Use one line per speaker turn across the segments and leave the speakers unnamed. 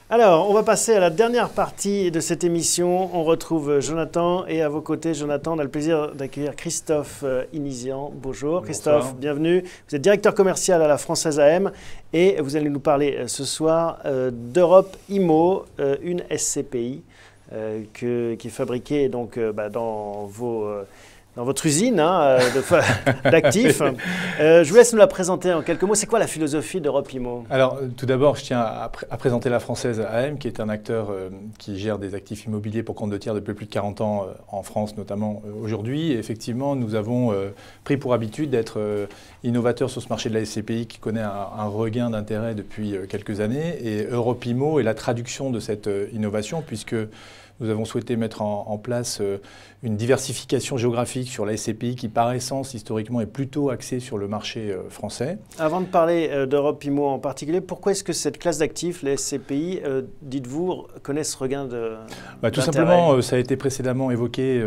Alors, on va passer à la dernière partie de cette émission. On retrouve Jonathan et à vos côtés, Jonathan, on a le plaisir d'accueillir Christophe Inisian. Bonjour Christophe,
Bonsoir.
bienvenue. Vous êtes directeur commercial à la Française AM et vous allez nous parler ce soir d'Europe Immo, une SCPI qui est fabriquée donc, dans votre usine d'actifs. Je vous laisse nous la présenter en quelques mots. C'est quoi la philosophie d'Europe Immo?
Alors, tout d'abord, je tiens à présenter la Française AM, qui est un acteur qui gère des actifs immobiliers pour compte de tiers depuis plus de 40 ans en France, notamment aujourd'hui. Et effectivement, nous avons pris pour habitude d'être innovateurs sur ce marché de la SCPI qui connaît un regain d'intérêt depuis quelques années. Et Europe Immo est la traduction de cette innovation, puisque nous avons souhaité mettre en place une diversification géographique sur la SCPI qui, par essence, historiquement, est plutôt axée sur le marché français.
Avant de parler d'Europe Immo en particulier, pourquoi est-ce que cette classe d'actifs, les SCPI, dites-vous, connaissent ce regain d'intérêt?
Tout simplement, ça a été précédemment évoqué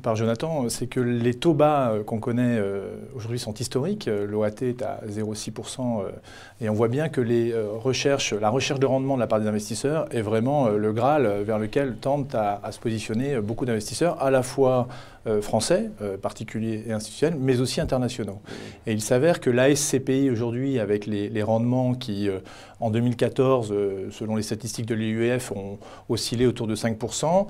par Jonathan, c'est que les taux bas qu'on connaît aujourd'hui sont historiques. L'OAT est à 0,6% et on voit bien que la recherche de rendement de la part des investisseurs est vraiment le Graal vers lequel tendent à se positionner beaucoup d'investisseurs, à la fois français, particuliers et institutionnels, mais aussi internationaux. Et il s'avère que la SCPI aujourd'hui, avec les rendements qui, en 2014, selon les statistiques de l'IUEF, ont oscillé autour de 5%,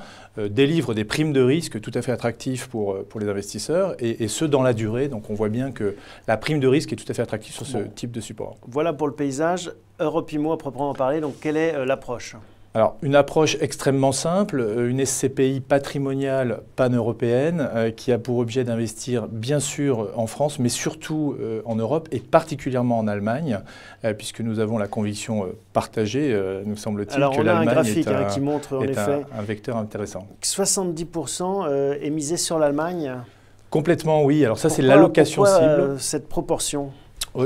délivre des primes de risque tout à fait attractives pour les investisseurs, et ce, dans la durée. Donc on voit bien que la prime de risque est tout à fait attractive sur ce type de support.
Voilà pour le paysage. Europe Immo, à proprement parler, donc quelle est l'approche ?
Alors, une approche extrêmement simple, une SCPI patrimoniale pan-européenne qui a pour objet d'investir bien sûr en France, mais surtout en Europe et particulièrement en Allemagne, puisque nous avons la conviction partagée, nous semble-t-il, que l'Allemagne est un vecteur intéressant.
70% est misé sur l'Allemagne ?
Complètement, oui. Alors ça, c'est l'allocation cible.
Cette proportion ?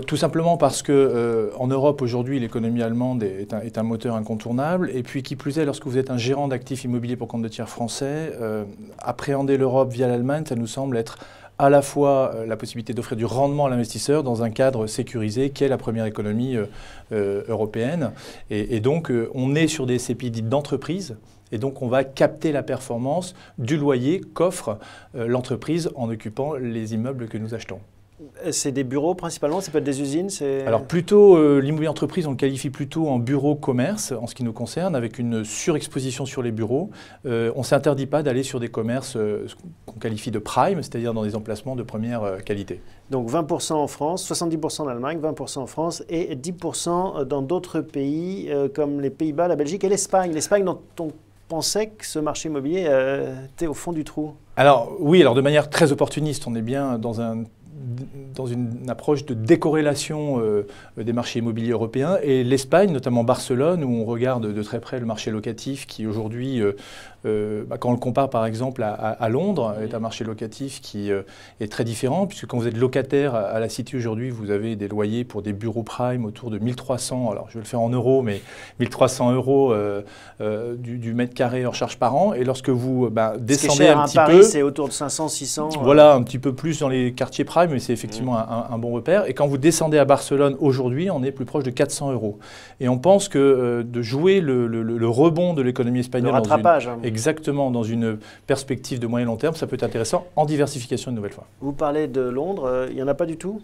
Tout simplement parce qu'en Europe, aujourd'hui, l'économie allemande est un moteur incontournable. Et puis, qui plus est, lorsque vous êtes un gérant d'actifs immobiliers pour compte de tiers français, appréhender l'Europe via l'Allemagne, ça nous semble être à la fois la possibilité d'offrir du rendement à l'investisseur dans un cadre sécurisé qu'est la première économie européenne. Et donc, on est sur des SCPI dites d'entreprise. Et donc, on va capter la performance du loyer qu'offre l'entreprise en occupant les immeubles que nous achetons.
C'est des bureaux principalement, ça peut être des usines?
Alors plutôt, l'immobilier entreprise, on le qualifie plutôt en bureau-commerce en ce qui nous concerne, avec une surexposition sur les bureaux. On ne s'interdit pas d'aller sur des commerces qu'on qualifie de prime, c'est-à-dire dans des emplacements de première qualité.
Donc 20% en France, 70% en Allemagne, 20% en France et 10% dans d'autres pays comme les Pays-Bas, la Belgique et l'Espagne. L'Espagne dont on pensait que ce marché immobilier était au fond du trou.
Alors oui, alors de manière très opportuniste, on est bien dans une approche de décorrélation des marchés immobiliers européens et l'Espagne, notamment Barcelone, où on regarde de très près le marché locatif qui aujourd'hui, quand on le compare par exemple à Londres, est un marché locatif qui est très différent puisque quand vous êtes locataire à la City aujourd'hui, vous avez des loyers pour des bureaux prime autour de 1300, alors je vais le faire en euros, mais 1300 euros du mètre carré hors charge par an. Et lorsque vous descendez un petit
Paris,
peu,
c'est autour de 500, 600.
Voilà, un petit peu plus dans les quartiers prime, mais c'est effectivement un bon repère. Et quand vous descendez à Barcelone aujourd'hui, on est plus proche de 400 euros. Et on pense que de jouer le rebond de l'économie espagnole,
le rattrapage,
exactement dans une perspective de moyen long terme, ça peut être intéressant en diversification une nouvelle fois.
Vous parlez de Londres, il n'y en a pas du tout ?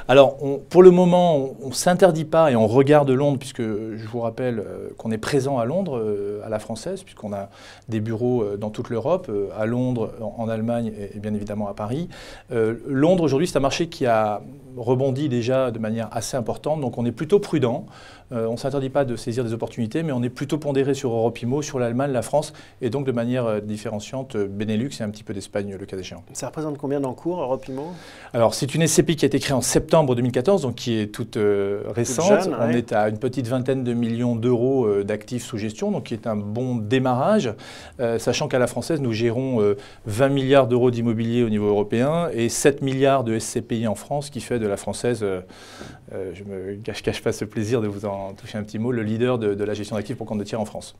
Alors, pour le moment, on ne s'interdit pas et on regarde Londres, puisque je vous rappelle qu'on est présent à Londres, à la française, puisqu'on a des bureaux dans toute l'Europe, à Londres, en Allemagne et bien évidemment à Paris. Londres, aujourd'hui, c'est un marché qui a rebondi déjà de manière assez importante, donc on est plutôt prudent. On ne s'interdit pas de saisir des opportunités, mais on est plutôt pondéré sur Europe Immo, sur l'Allemagne, la France, et donc de manière différenciante, Benelux et un petit peu d'Espagne, le cas échéant.
Ça représente combien d'encours, Europe Immo ?
Alors, c'est une SCPI qui a été créée en septembre 2014, donc qui est toute récente.
Toute jeune,
on est à une petite vingtaine de millions d'euros d'actifs sous gestion, donc qui est un bon démarrage, sachant qu'à la française, nous gérons 20 milliards d'euros d'immobilier au niveau européen et 7 milliards de SCPI en France, qui fait de la française, je ne me cache pas ce plaisir de vous en toucher un petit mot, le leader de la gestion d'actifs pour compte de tiers en France.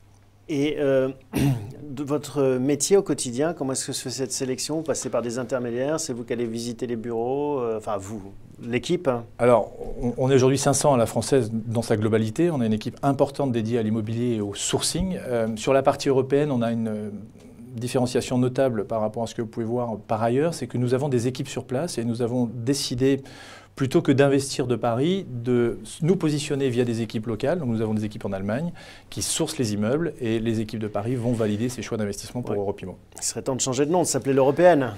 Et de votre métier au quotidien, comment est-ce que se fait cette sélection? Vous passez par des intermédiaires? C'est vous qui allez visiter les bureaux? Enfin, vous, l'équipe?
Alors, on est aujourd'hui 500 à la Française dans sa globalité. On a une équipe importante dédiée à l'immobilier et au sourcing. Sur la partie européenne, on a une différenciation notable par rapport à ce que vous pouvez voir par ailleurs. C'est que nous avons des équipes sur place et nous avons décidé, plutôt que d'investir de Paris, de nous positionner via des équipes locales. Donc nous avons des équipes en Allemagne qui sourcent les immeubles et les équipes de Paris vont valider ces choix d'investissement pour Europe Immo.
Il serait temps de changer de nom, de s'appeler l'Européenne.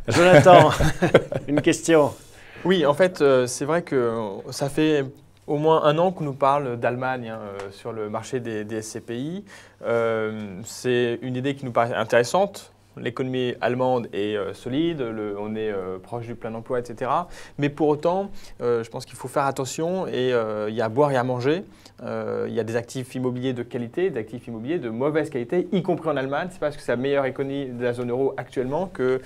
Jonathan, une question.
Oui, en fait, c'est vrai que ça fait au moins un an qu'on nous parle d'Allemagne sur le marché des SCPI. C'est une idée qui nous paraît intéressante. L'économie allemande est solide, on est proche du plein emploi, etc. Mais pour autant, je pense qu'il faut faire attention et il y a à boire et à manger. Il y a des actifs immobiliers de qualité, des actifs immobiliers de mauvaise qualité, y compris en Allemagne. C'est parce que c'est la meilleure économie de la zone euro actuellement qu'il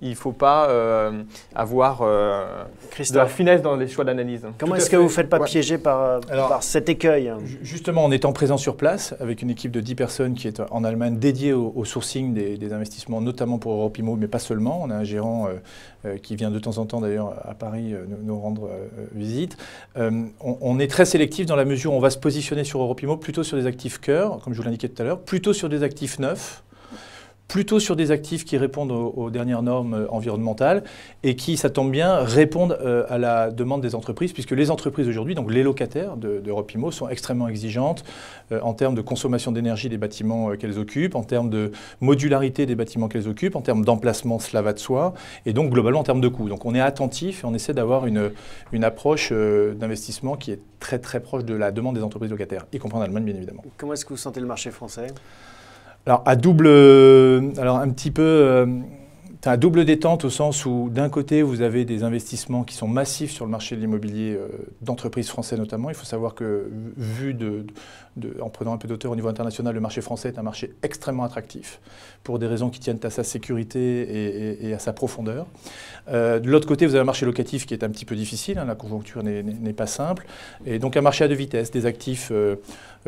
ne faut pas avoir de la finesse dans les choix d'analyse.
Comment est-ce que vous ne faites pas piéger par cet écueil?
Justement, en étant présent sur place, avec une équipe de 10 personnes qui est en Allemagne dédiée au sourcing des investissements, notamment pour Europe Immo, mais pas seulement. On a un gérant qui vient de temps en temps d'ailleurs à Paris nous rendre visite. On est très sélectif dans la mesure où on va se positionner sur Europe Immo plutôt sur des actifs cœur, comme je vous l'indiquais tout à l'heure, plutôt sur des actifs neufs, plutôt sur des actifs qui répondent aux dernières normes environnementales et qui, ça tombe bien, répondent à la demande des entreprises, puisque les entreprises aujourd'hui, donc les locataires d'Europe Immo, sont extrêmement exigeantes en termes de consommation d'énergie des bâtiments qu'elles occupent, en termes de modularité des bâtiments qu'elles occupent, en termes d'emplacement, cela va de soi, et donc globalement en termes de coûts. Donc on est attentif et on essaie d'avoir une approche d'investissement qui est très très proche de la demande des entreprises locataires, y compris en Allemagne bien évidemment.
Comment est-ce que vous sentez le marché français?
Alors, à double détente au sens où, d'un côté, vous avez des investissements qui sont massifs sur le marché de l'immobilier d'entreprises françaises notamment. Il faut savoir que, en prenant un peu d'auteur au niveau international, le marché français est un marché extrêmement attractif pour des raisons qui tiennent à sa sécurité et à sa profondeur. De l'autre côté, vous avez un marché locatif qui est un petit peu difficile. La conjoncture n'est pas simple. Et donc, un marché à deux vitesses, des actifs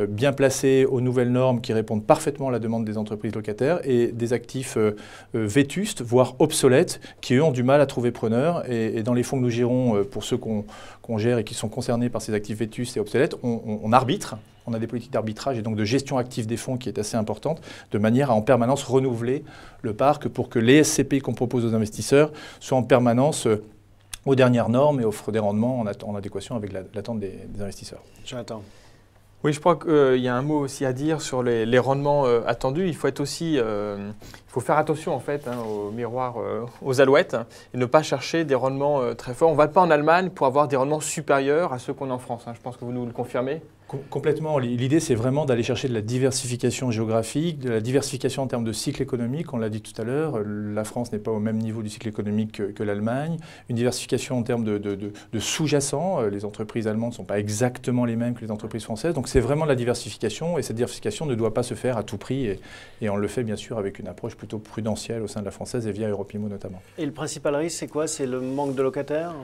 bien placés aux nouvelles normes qui répondent parfaitement à la demande des entreprises locataires et des actifs vétustes, voire obsolètes, qui eux ont du mal à trouver preneur. Et dans les fonds que nous gérons, pour ceux qu'on gère et qui sont concernés par ces actifs vétustes et obsolètes, on arbitre. On a des politiques d'arbitrage et donc de gestion active des fonds qui est assez importante, de manière à en permanence renouveler le parc pour que les SCPI qu'on propose aux investisseurs soient en permanence aux dernières normes et offrent des rendements en adéquation avec l'attente des investisseurs.
J'attends.
Oui, je crois qu'il y a un mot aussi à dire sur les rendements attendus. Il faut être aussi, il faut faire attention en fait au miroir, aux alouettes et ne pas chercher des rendements très forts. On ne va pas en Allemagne pour avoir des rendements supérieurs à ceux qu'on a en France. Je pense que vous nous le confirmez.
Complètement. L'idée, c'est vraiment d'aller chercher de la diversification géographique, de la diversification en termes de cycle économique. On l'a dit tout à l'heure, la France n'est pas au même niveau du cycle économique que l'Allemagne. Une diversification en termes de sous-jacents. Les entreprises allemandes ne sont pas exactement les mêmes que les entreprises françaises. Donc, c'est vraiment de la diversification. Et cette diversification ne doit pas se faire à tout prix. Et on le fait, bien sûr, avec une approche plutôt prudentielle au sein de la française et via Europe Immo notamment.
Et le principal risque, c'est quoi? C'est le manque de locataires?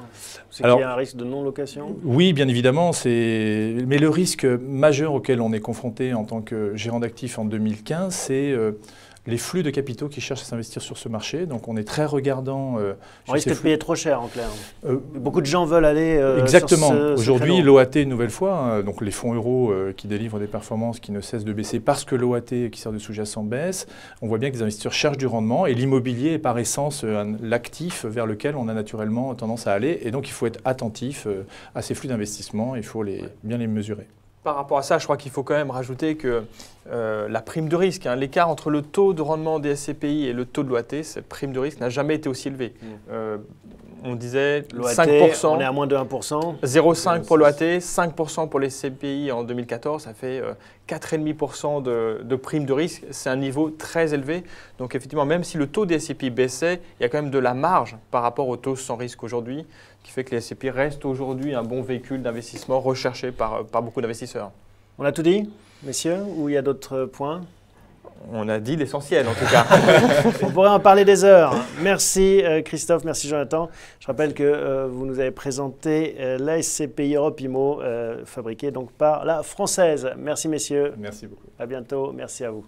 C'est qu'il y a un risque de non-location?
Oui, bien évidemment. Mais le risque majeur auquel on est confronté en tant que gérant d'actifs en 2015, c'est les flux de capitaux qui cherchent à s'investir sur ce marché. Donc on est très regardant.
On risque de payer trop cher en clair. Beaucoup de gens veulent aller
exactement.
Sur ce
Aujourd'hui, l'OAT, une nouvelle fois, donc les fonds euros qui délivrent des performances qui ne cessent de baisser parce que l'OAT qui sert de sous-jacent baisse, on voit bien que les investisseurs cherchent du rendement et l'immobilier est par essence l'actif vers lequel on a naturellement tendance à aller. Et donc il faut être attentif à ces flux d'investissement, il faut bien les mesurer.
Par rapport à ça, je crois qu'il faut quand même rajouter que la prime de risque, l'écart entre le taux de rendement des SCPI et le taux de l'OAT, cette prime de risque n'a jamais été aussi élevée. On disait 5%,
on est à moins de 1%.
0,5 pour l'OAT, 5% pour les SCPI en 2014, ça fait 4,5% de prime de risque. C'est un niveau très élevé. Donc effectivement, même si le taux des SCPI baissait, il y a quand même de la marge par rapport au taux sans risque aujourd'hui, qui fait que les SCPI restent aujourd'hui un bon véhicule d'investissement recherché par beaucoup d'investisseurs.
On a tout dit, messieurs, ou il y a d'autres points?
on a dit l'essentiel en tout cas.
On pourrait en parler des heures. Merci Christophe, merci Jonathan. Je rappelle que vous nous avez présenté la SCPI Europe IMO, fabriquée donc par la Française. Merci messieurs.
Merci beaucoup.
À bientôt, merci à vous.